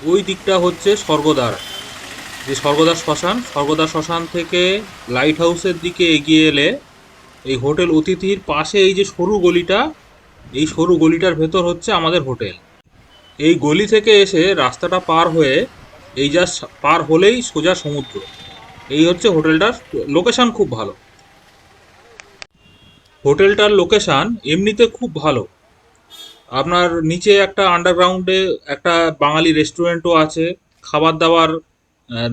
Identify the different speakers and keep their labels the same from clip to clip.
Speaker 1: ওই দিকটা হচ্ছে স্বর্গদ্বার, যে স্বর্গদ্বার শ্মশান, স্বর্গদ্বার শ্মশান থেকে লাইট হাউসের দিকে এগিয়ে এলে এই হোটেল অতিথির পাশে এই যে সরু গলিটা, এই সরু গলিটার ভেতর হচ্ছে আমাদের হোটেল। এই গলি থেকে এসে রাস্তাটা পার হয়ে এই জাস্ট পার হলেই সোজা সমুদ্র। এই হচ্ছে হোটেলটার লোকেশন, খুব ভালো। হোটেলটার লোকেশন এমনিতে খুব ভালো। আপনার নিচে একটা আন্ডারগ্রাউন্ডে একটা বাঙালি রেস্টুরেন্টও আছে। খাবার দাবার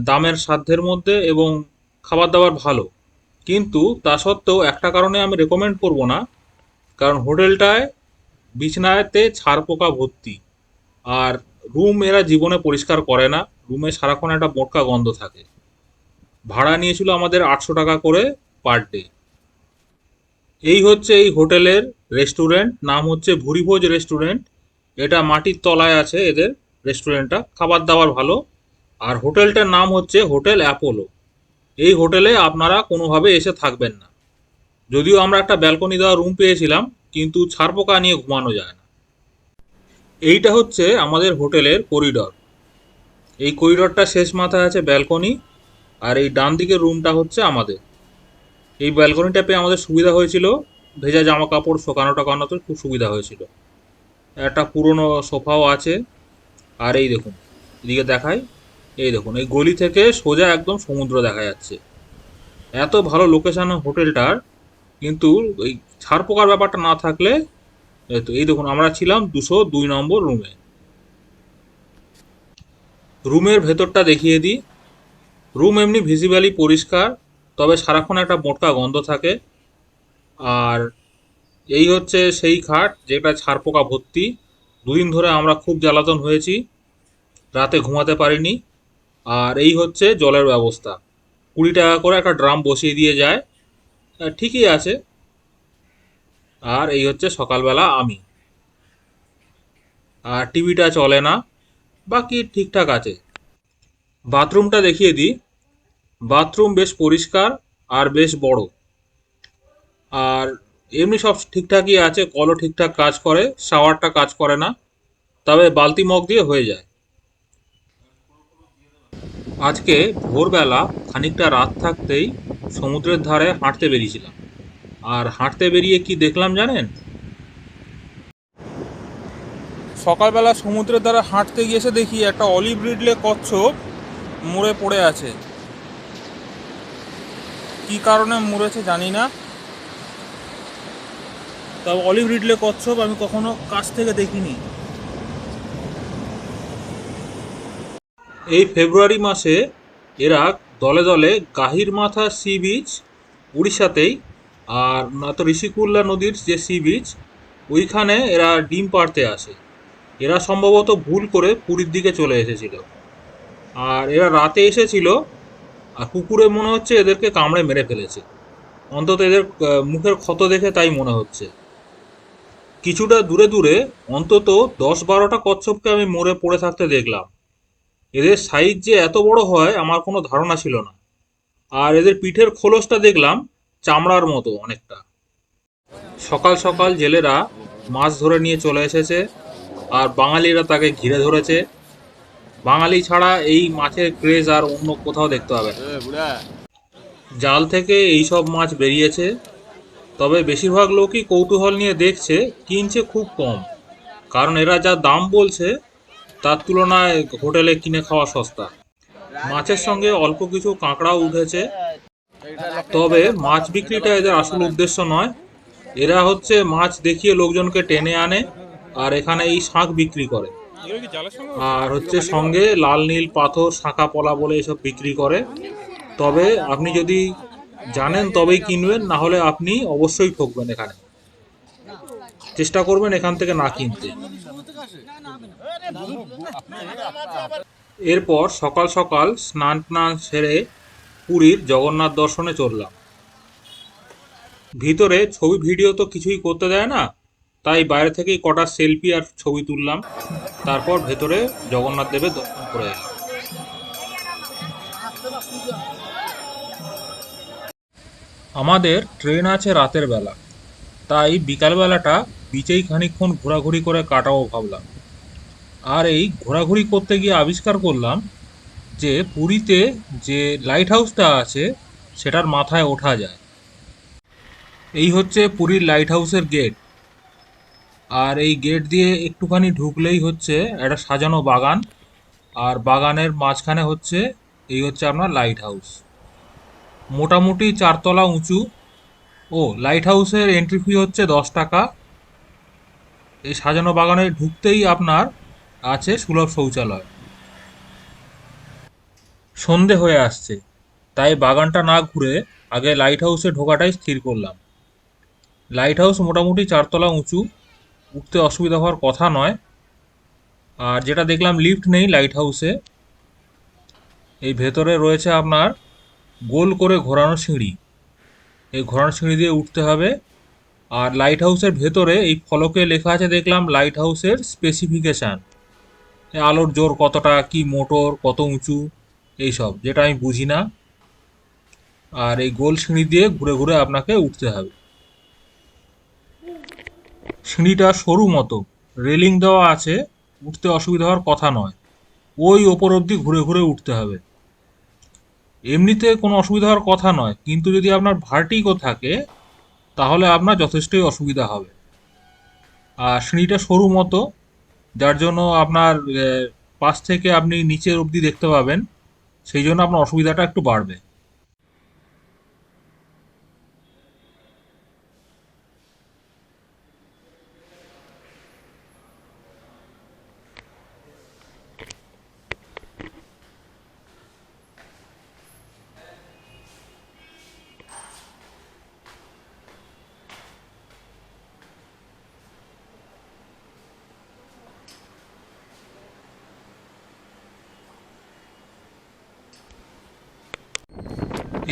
Speaker 1: দামের সাধ্যের মধ্যে, এবং খাবার দাবার ভালো। কিন্তু তা সত্ত্বেও একটা কারণে আমি রেকমেন্ড করব না, কারণ হোটেলটায় বিছনাতে ছাড় পোকা ভর্তি। আর রুম এরা জীবনে পরিষ্কার করে না, রুমে সারাক্ষণ একটা মোটকা গন্ধ থাকে। ভাড়া নিয়েছিল আমাদের 800 টাকা করে পার ডে। এই হচ্ছে এই হোটেলের রেস্টুরেন্ট, নাম হচ্ছে ভুরিভোজ রেস্টুরেন্ট। এটা মাটির তলায় আছে এদের রেস্টুরেন্টটা, খাবার দাবার ভালো। আর হোটেলটার নাম হচ্ছে হোটেল অ্যাপোলো। এই হোটেলে আপনারা কোনোভাবে এসে থাকবেন না। যদিও আমরা একটা ব্যালকনি দেওয়া রুম পেয়েছিলাম, কিন্তু ছারপোকা নিয়ে ঘুমানো যায় না। এইটা হচ্ছে আমাদের হোটেলের করিডর। এই করিডরটা শেষ মাথায় আছে ব্যালকনি, আর এই ডান দিকের রুমটা হচ্ছে আমাদের। এই ব্যালকনিটা পেয়ে আমাদের সুবিধা হয়েছিল, ভেজা জামা কাপড় শোকানো টোকানোতে খুব সুবিধা হয়েছিল। একটা পুরনো সোফাও আছে। আর এই দেখুন, এদিকে দেখাই, এই দেখুন এই গলি থেকে সোজা একদম সমুদ্র দেখা যাচ্ছে। এত ভালো লোকেশন হোটেলটার, কিন্তু এই ছাড় পোকার ব্যাপারটা না থাকলে, এই দেখুন আমরা ছিলাম 202 নম্বর রুমে। রুমের ভেতরটা দেখিয়ে দিই। রুম এমনি ভিজিব্যালি পরিষ্কার, তবে সারাক্ষণ একটা মোটকা গন্ধ থাকে। আর এই হচ্ছে সেই খাট যেটা ছারপোকা ভর্তি। দুদিন ধরে আমরা খুব জ্বালাতন হয়েছি, রাতে ঘুমাতে পারিনি। আর এই হচ্ছে জলের ব্যবস্থা, 20 টাকা করে একটা ড্রাম বসিয়ে দিয়ে যায়। ঠিকই আছে। আর এই হচ্ছে সকালবেলা আমি। আর টিভিটা চলে না, বাকি ঠিকঠাক আছে। বাথরুমটা দেখিয়ে দিই। বাথরুম বেশ পরিষ্কার আর বেশ বড়। আর এমনি সব ঠিকঠাকই আছে, কলও ঠিকঠাক কাজ করে, শাওয়ারটা কাজ করে না, তবে বালতি মগ দিয়ে হয়ে যায়। আজকে ভোরবেলা খানিকটা রাত থাকতেই সমুদ্রের ধারে হাঁটতে বেরিয়েছিলাম। আর হাঁটতে বেরিয়ে কি দেখলাম জানেন? সকালবেলা সমুদ্রের ধারে হাঁটতে গিয়ে দেখি একটা অলিভ রিডলে কচ্ছপ মরে পড়ে আছে। কি কারণে মরেছে জানি না, তবে অলিভ রিডলে কচ্ছপ আমি কখনো কাছ থেকে দেখিনি। এই ফেব্রুয়ারি মাসে এরা দলে দলে গাহিরমাথা সি বিচ, উড়িষ্যাতেই, আর নয়তো ঋষিকুল্লা নদীর যে সি বিচ, ওইখানে এরা ডিম পাড়তে আসে। এরা সম্ভবত ভুল করে পুরীর দিকে চলে এসেছিল। আর এরা রাতে এসেছিল, আর কুকুরে মনে হচ্ছে এদেরকে কামড়ে মেরে ফেলেছে। অন্তত এদের মুখের ক্ষত দেখে তাই মনে হচ্ছে। কিছুটা দূরে দূরে অন্তত 10-12টা কচ্ছপকে আমি মরে পড়ে থাকতে দেখলাম। এদের সাইজ যে এত বড় হয় আমার কোনো ধারণা ছিল না। আর এদের পিঠের খোলসটা দেখলাম চামড়ার মতো অনেকটা। সকাল সকাল জেলেরা মাছ ধরে নিয়ে চলে এসেছে, আর বাঙালিরা তাকে ঘিরে ধরেছে। বাঙালি ছাড়া এই মাছের ক্রেজ আর অন্য কোথাও দেখতে হবে না। জাল থেকে এই সব মাছ বেরিয়েছে, তবে বেশিরভাগ লোকই কৌতূহল নিয়ে দেখছে, কিনছে খুব কম। কারণ এরা যা দাম বলছে তার তুলনায় হোটেলে কিনে খাওয়া সস্তা। মাছের সঙ্গে অল্প কিছু কাঁকড়াও উঠেছে। তবে মাছ বিক্রিটা এদের আসল উদ্দেশ্য নয়। এরা হচ্ছে মাছ দেখিয়ে লোকজনকে টেনে আনে, আর এখানে এই শাঁখ বিক্রি করে। আর হচ্ছে সঙ্গে লাল নীল পাথর, শাঁখা পলা বলে এসব বিক্রি করে। তবে আপনি যদি জানেন তবেই কিনবেন, না হলে আপনি অবশ্যই ঠকবেন এখানে। চেষ্টা করবেন এখান থেকে না কিনতে। এরপর সকাল সকাল স্নান টান সেরে পুরীর জগন্নাথ দর্শনে চললাম। ভিতরে ছবি ভিডিও তো কিছুই করতে দেয় না, তাই বাইরে থেকেই কটা সেলফি আর ছবি তুললাম। তারপর ভেতরে জগন্নাথ দেবের দর্শন করে এলাম। আমাদের ট্রেন আছে রাতের বেলা, তাই বিকালবেলাটা বিচেই খানিকক্ষণ ঘোরাঘুরি করে কাটাবো ভাবলাম। আর এই ঘোরাঘুরি করতে গিয়ে আবিষ্কার করলাম যে পুরীতে যে লাইট হাউসটা আছে সেটার মাথায় ওঠা যায়। এই হচ্ছে পুরীর লাইট হাউসের গেট। আর এই গেট দিয়ে একটুখানি ঢুকলেই হচ্ছে একটা সাজানো বাগান। আর বাগানের মাঝখানে হচ্ছে এই হচ্ছে আপনার লাইট হাউস, মোটামুটি 4 তলা উঁচু। ও লাইট হাউসের এন্ট্রি ফি হচ্ছে 10 টাকা। এই সাজানো বাগানে ঢুকতেই আপনার আছে সুলভ শৌচালয়। সন্ধে হয়ে আসছে, তাই বাগানটা না ঘুরে আগে লাইট হাউসে ঢোকাটাই স্থির করলাম। লাইট হাউস মোটামুটি 4 তলা উঁচু, উঠতে অসুবিধা হওয়ার কথা নয়। আর যেটা দেখলাম, লিফট নেই লাইট হাউসে। এই ভেতরে রয়েছে আপনার গোল করে ঘোরানো সিঁড়ি। এই ঘোরানো সিঁড়ি দিয়ে উঠতে হবে। আর লাইট হাউসের ভেতরে এই ফলকে লেখা আছে দেখলাম লাইট হাউসের স্পেসিফিকেশান, আলোর জোর কতটা, কি মোটর, কত উঁচু, এইসব যেটা আমি বুঝি না। আর এই গোল সিঁড়ি দিয়ে ঘুরে ঘুরে আপনাকে উঠতে হবে। সিঁড়িটা সরু মতো, রেলিং দেওয়া আছে, উঠতে অসুবিধা হওয়ার কথা নয়। ওই ওপর অবধি ঘুরে ঘুরে উঠতে হবে। এমনিতে কোনো অসুবিধা হওয়ার কথা নয়, কিন্তু যদি আপনার ভার্টিগো থাকে তাহলে আপনার যথেষ্টই অসুবিধা হবে। আর সিঁড়িটা সরু মতো, যার জন্য আপনার পাশ থেকে আপনি নিচের অবধি দেখতে পাবেন, সেই জন্য আপনার অসুবিধাটা একটু বাড়বে।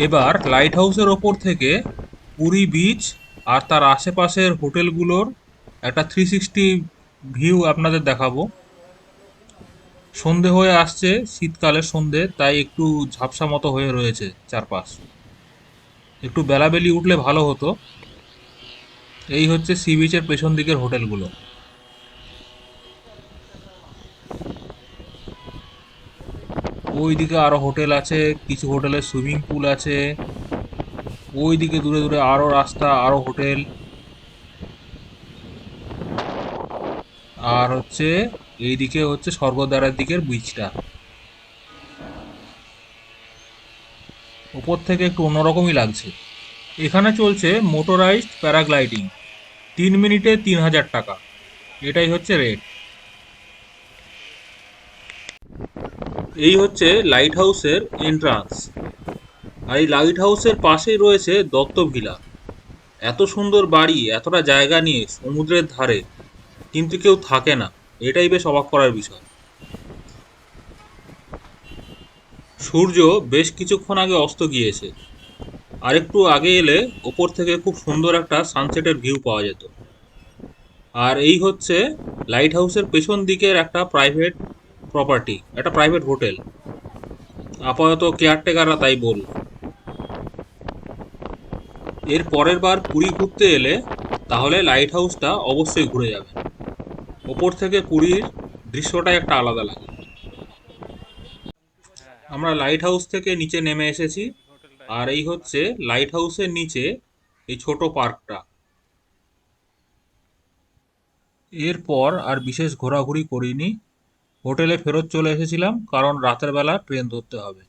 Speaker 1: এবার লাইট হাউসের ওপর থেকে পুরী বিচ আর তার আশেপাশের হোটেলগুলোর একটা 360 ভিউ আপনাদের দেখাবো। সন্ধে হয়ে আসছে, শীতকালের সন্ধে, তাই একটু ঝাপসা মতো হয়ে রয়েছে চারপাশ। একটু বেলাবেলি উঠলে ভালো হতো। এই হচ্ছে সি বিচের পেছন দিকের হোটেলগুলো। ওইদিকে আরো হোটেল আছে, কিছু হোটেলে সুইমিং পুল আছে। ওইদিকে দূরে দূরে আরো রাস্তা, আরো হোটেল। আর হচ্ছে এইদিকে হচ্ছে স্বর্গদ্বারের দিকের বিচটা। ওপর থেকে একটু অন্যরকমই লাগছে। এখানে চলছে মোটরাইজড প্যারাগ্লাইডিং, 3 মিনিটে 3000 টাকা, এটাই হচ্ছে রেট। এই হচ্ছে লাইট হাউসের এন্ট্রান্স। আর এই লাইট হাউসের পাশেই রয়েছে দত্ত ভিলা। এত সুন্দর বাড়ি এতটা জায়গা নিয়ে সমুদ্রের ধারে, কিন্তু কেউ থাকে না, এটাই বেশ অবাক করার বিষয়। সূর্য বেশ কিছুক্ষণ আগে অস্ত গিয়েছে। আর একটু আগে এলে ওপর থেকে খুব সুন্দর একটা সানসেটের ভিউ পাওয়া যেত। আর এই হচ্ছে লাইট হাউসের পেছন দিকের একটা প্রাইভেট প্রপার্টি, একটা প্রাইভেট হোটেল। আপাতত কেয়ারটেকাররা তাই বল। এর পরের বার পুরী ঘুরতে এলে তাহলে লাইট হাউসটা অবশ্যই ঘুরে যাবে। ওপর থেকে পুরীর দৃশ্যটাই একটা আলাদা লাগে। আমরা লাইট হাউস থেকে নিচে নেমে এসেছি। আর এই হচ্ছে লাইট হাউসের নিচে এই ছোট পার্কটা। এরপর আর বিশেষ ঘোরাঘুরি করিনি। হোটেলে ফেরত চলে এসেছিলাম, কারণ রাতের বেলা ট্রেন ধরতে হবে।